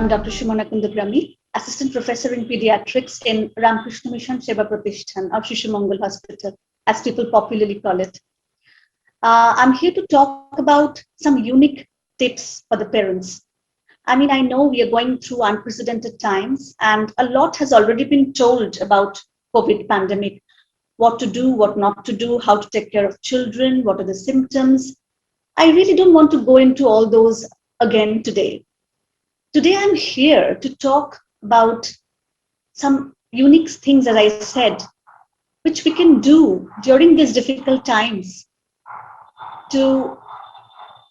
I'm Dr. Sumana Kundagrami, Assistant Professor in Paediatrics in Ramakrishna Mission Seva Pratishthan, or Shishu Mangal Hospital, as people popularly call it. I'm here to talk about some unique tips for the parents. I mean, I know we are going through unprecedented times, and a lot has already been told about COVID pandemic, what to do, what not to do, how to take care of children, what are the symptoms. I really don't want to go into all those again today. Today, I'm here to talk about some unique things, as I said, which we can do during these difficult times to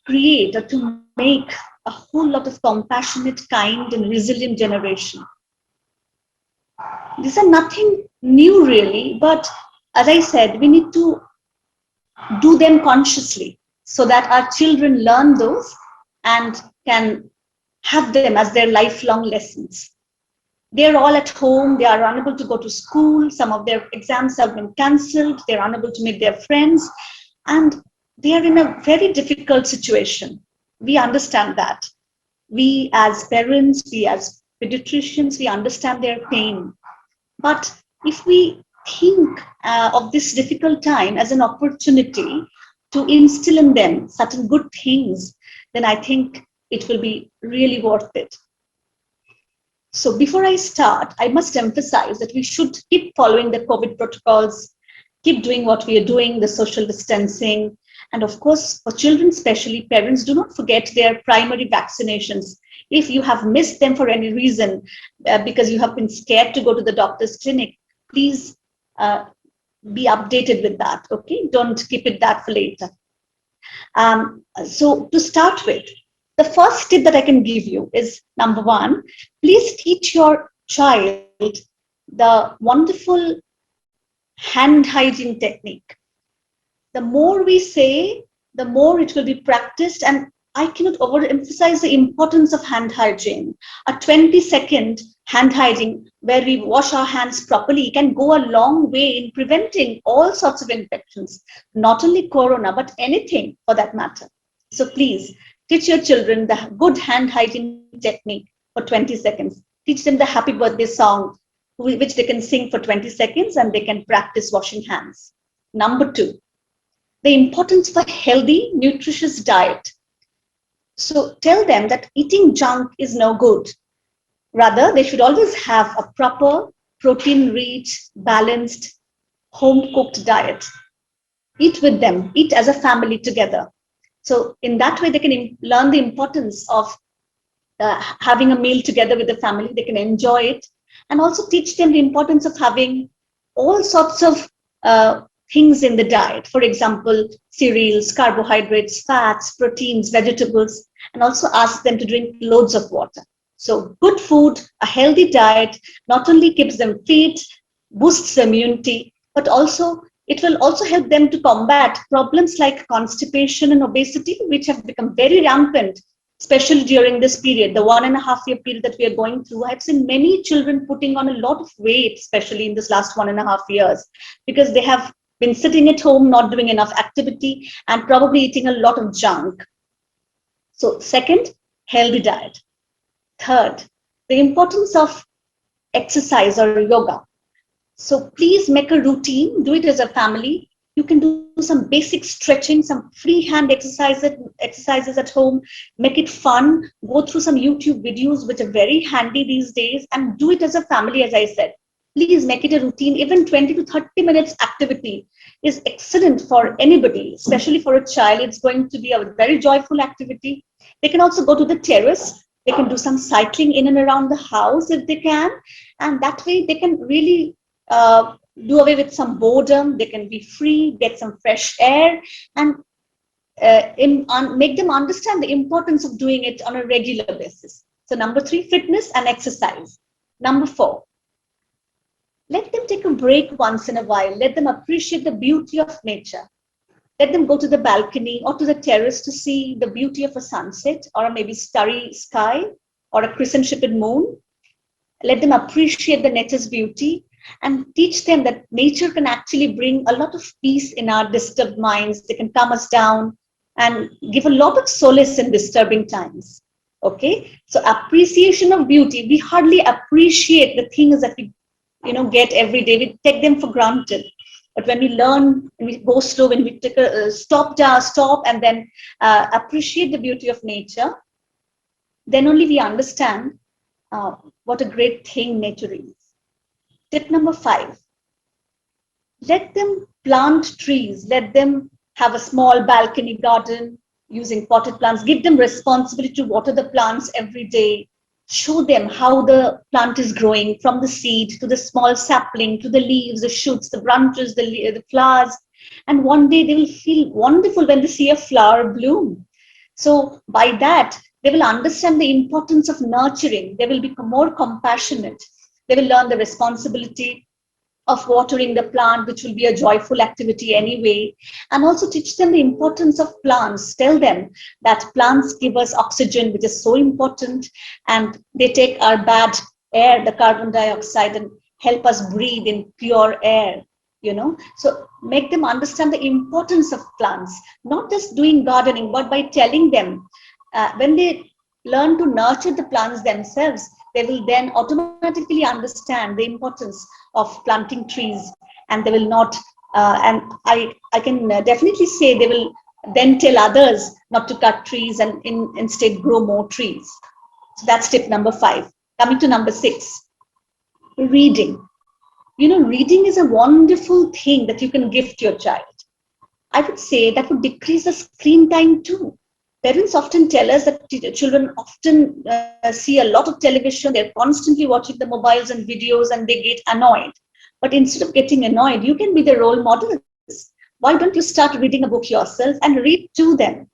create or to make a whole lot of compassionate, kind, and resilient generation. These are nothing new, really, but as I said, we need to do them consciously so that our children learn those and can have them as their lifelong lessons. They're all at home, they are unable to go to school, some of their exams have been cancelled, they're unable to meet their friends, and they are in a very difficult situation. We understand that. We as parents, we as pediatricians, we understand their pain. But if we think of this difficult time as an opportunity to instill in them certain good things, then I think it will be really worth it. So before I start, I must emphasize that we should keep following the COVID protocols, keep doing what we are doing, the social distancing. And of course, for children especially, parents, do not forget their primary vaccinations. If you have missed them for any reason, because you have been scared to go to the doctor's clinic, please be updated with that, okay? Don't keep it that for later. So to start with, the first tip that I can give you is, number one, please teach your child the wonderful hand hygiene technique. The more we say, the more it will be practiced, and I cannot overemphasize the importance of hand hygiene. A 20-second hand hygiene where we wash our hands properly can go a long way in preventing all sorts of infections, not only corona, but anything for that matter. So please, teach your children the good hand hygiene technique for 20 seconds. Teach them the happy birthday song, which they can sing for 20 seconds and they can practice washing hands. Number two, the importance of a healthy, nutritious diet. So tell them that eating junk is no good. Rather, they should always have a proper, protein-rich, balanced, home-cooked diet. Eat with them, eat as a family together. So in that way, they can learn the importance of having a meal together with the family. They can enjoy it, and also teach them the importance of having all sorts of things in the diet. For example, cereals, carbohydrates, fats, proteins, vegetables, and also ask them to drink loads of water. So good food, a healthy diet, not only keeps them fit, boosts immunity, but also it will also help them to combat problems like constipation and obesity, which have become very rampant, especially during this period, the 1.5-year period that we are going through. I've seen many children putting on a lot of weight, especially in this last 1.5 years, because they have been sitting at home, not doing enough activity, and probably eating a lot of junk. So second, healthy diet. Third, the importance of exercise or yoga. So please make a routine, do it as a family. You can do some basic stretching, some freehand exercises at home, make it fun, go through some YouTube videos, which are very handy these days, and do it as a family, as I said. Please make it a routine. Even 20 to 30 minutes activity is excellent for anybody, especially for a child. It's going to be a very joyful activity. They can also go to the terrace. They can do some cycling in and around the house if they can. And that way they can really do away with some boredom. They can be free, get some fresh air, and make them understand the importance of doing it on a regular basis. So number three, fitness and exercise. Number four, let them take a break once in a while. Let them appreciate the beauty of nature. Let them go to the balcony or to the terrace to see the beauty of a sunset or maybe starry sky or a crescent-shaped moon. Let them appreciate the nature's beauty and teach them that nature can actually bring a lot of peace in our disturbed minds. They can calm us down and give a lot of solace in disturbing times. Okay, so appreciation of beauty, we hardly appreciate the things that we get every day. We take them for granted. But when we learn, when we go slow, when we take a stop and then appreciate the beauty of nature, then only we understand what a great thing nature is. Tip number 5, let them plant trees. Let them have a small balcony garden using potted plants. Give them responsibility to water the plants every day. Show them how the plant is growing, from the seed to the small sapling to the leaves, the shoots, the branches, the flowers. And one day they will feel wonderful when they see a flower bloom. So by that, they will understand the importance of nurturing. They will become more compassionate. They will learn the responsibility of watering the plant, which will be a joyful activity anyway, and also teach them the importance of plants. Tell them that plants give us oxygen, which is so important, and they take our bad air, the carbon dioxide, and help us breathe in pure air. So make them understand the importance of plants, not just doing gardening, but by telling them. When they learn to nurture the plants themselves, they will then automatically understand the importance of planting trees, and they will not and I can definitely say they will then tell others not to cut trees and instead grow more trees. So that's tip number 5. Coming to number 6, reading. Reading is a wonderful thing that you can gift your child. I would say that would decrease the screen time too. Parents often tell us that children often see a lot of television, they're constantly watching the mobiles and videos, and they get annoyed. But instead of getting annoyed, you can be the role models. Why don't you start reading a book yourself and read to them?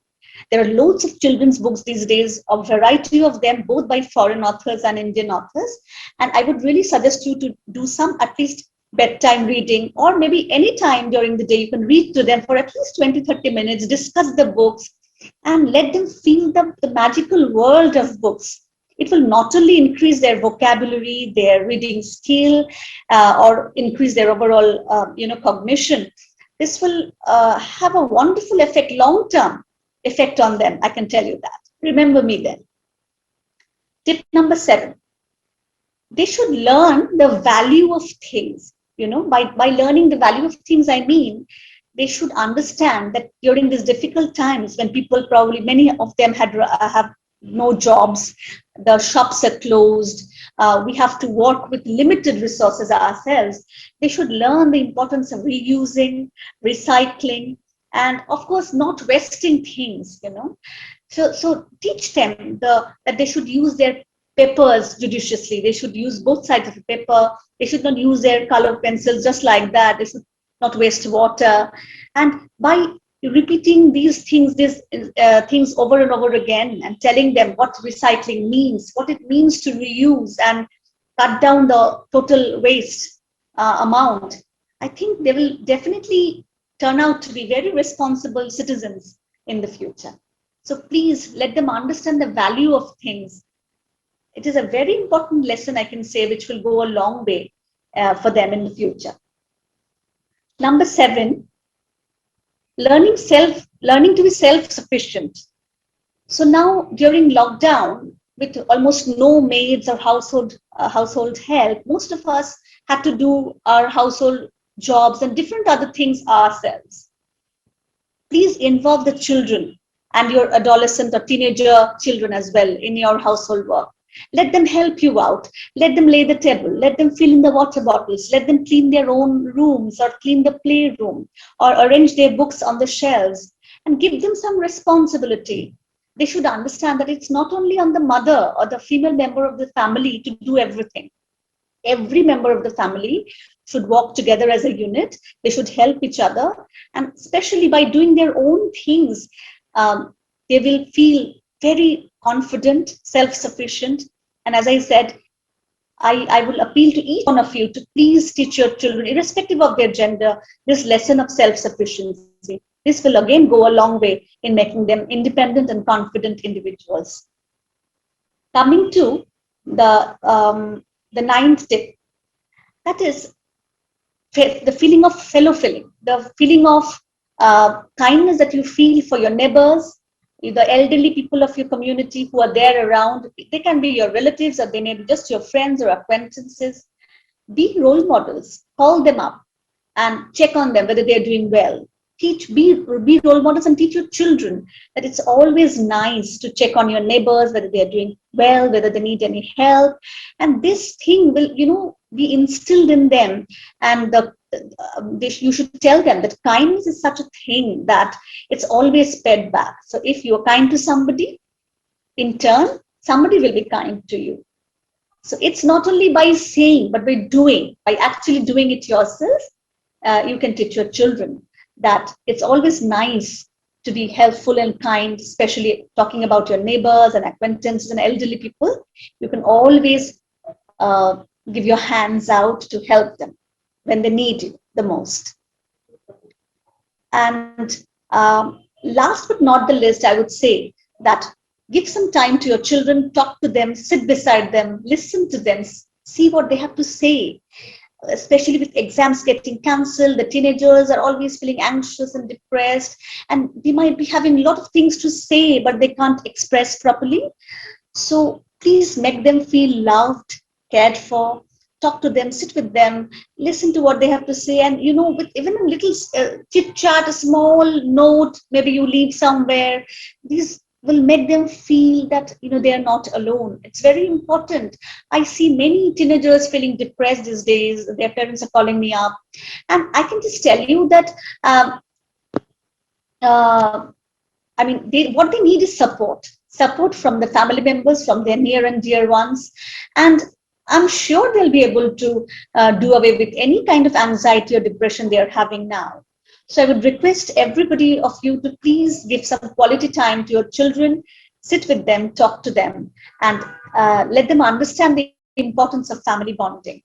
There are loads of children's books these days, a variety of them, both by foreign authors and Indian authors. And I would really suggest you to do some at least bedtime reading, or maybe any time during the day. You can read to them for at least 20-30 minutes, discuss the books, and let them feel the magical world of books. It will not only increase their vocabulary, their reading skill, or increase their overall, cognition. This will have a wonderful effect, long-term effect on them. I can tell you that. Remember me then. Tip number 7. They should learn the value of things. By learning the value of things, I mean, they should understand that during these difficult times when people, probably many of them have no jobs, the shops are closed, we have to work with limited resources ourselves, they should learn the importance of reusing, recycling, and of course not wasting things. So teach them that they should use their papers judiciously. They should use both sides of the paper. They should not use their colored pencils just like that. They should not waste water. And by repeating these things over and over again, and telling them what recycling means, what it means to reuse and cut down the total waste amount, I think they will definitely turn out to be very responsible citizens in the future. So please let them understand the value of things. It is a very important lesson, I can say, which will go a long way for them in the future. Number 7, learning to be self-sufficient. So now during lockdown, with almost no maids or household help, most of us had to do our household jobs and different other things ourselves. Please involve the children and your adolescent or teenager children as well in your household work. Let them help you out. Let them lay the table. Let them fill in the water bottles. Let them clean their own rooms or clean the playroom or arrange their books on the shelves, and give them some responsibility. They should understand that it's not only on the mother or the female member of the family to do everything. Every member of the family should work together as a unit. They should help each other. And especially by doing their own things, they will feel very confident, self-sufficient. And as I said, I will appeal to each one of you to please teach your children, irrespective of their gender, this lesson of self-sufficiency. This will again go a long way in making them independent and confident individuals. Coming to the 9th tip, that is the feeling of fellow feeling, the feeling of kindness that you feel for your neighbors, The elderly people of your community who are there around, they can be your relatives or they may be just your friends or acquaintances. Be role models, call them up and check on them whether they're doing well. Be role models and teach your children that it's always nice to check on your neighbors, whether they're doing well, whether they need any help. And this thing will, be instilled in them. And you should tell them that kindness is such a thing that it's always fed back. So if you're kind to somebody, in turn, somebody will be kind to you. So it's not only by saying, but by doing, by actually doing it yourself. You can teach your children that it's always nice to be helpful and kind, especially talking about your neighbors and acquaintances and elderly people. You can always give your hands out to help them when they need you the most. And last but not the least, I would say that give some time to your children, talk to them, sit beside them, listen to them, see what they have to say. Especially with exams getting cancelled, the teenagers are always feeling anxious and depressed, and they might be having a lot of things to say, but they can't express properly. So please make them feel loved, cared for. Talk to them, sit with them, listen to what they have to say, and with even a little chit chat, a small note, maybe you leave somewhere. These will make them feel that they are not alone. It's very important. I see many teenagers feeling depressed these days. Their parents are calling me up, and I can just tell you that what they need is support from the family members, from their near and dear ones, and I'm sure they'll be able to do away with any kind of anxiety or depression they are having now. So I would request everybody of you to please give some quality time to your children, sit with them, talk to them, and let them understand the importance of family bonding.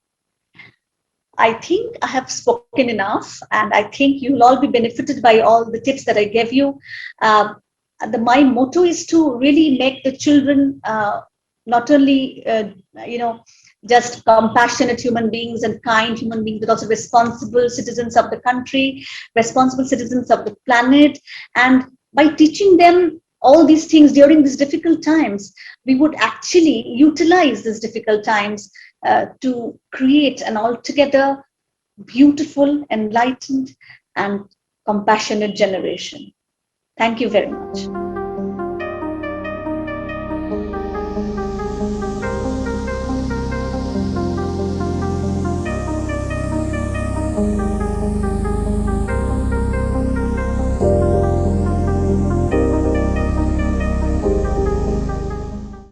I think I have spoken enough, and I think you'll all be benefited by all the tips that I gave you. My motto is to really make the children not only, just compassionate human beings and kind human beings, but also responsible citizens of the country, responsible citizens of the planet. And by teaching them all these things during these difficult times, we would actually utilize these difficult times to create an altogether beautiful, enlightened, and compassionate generation. Thank you very much.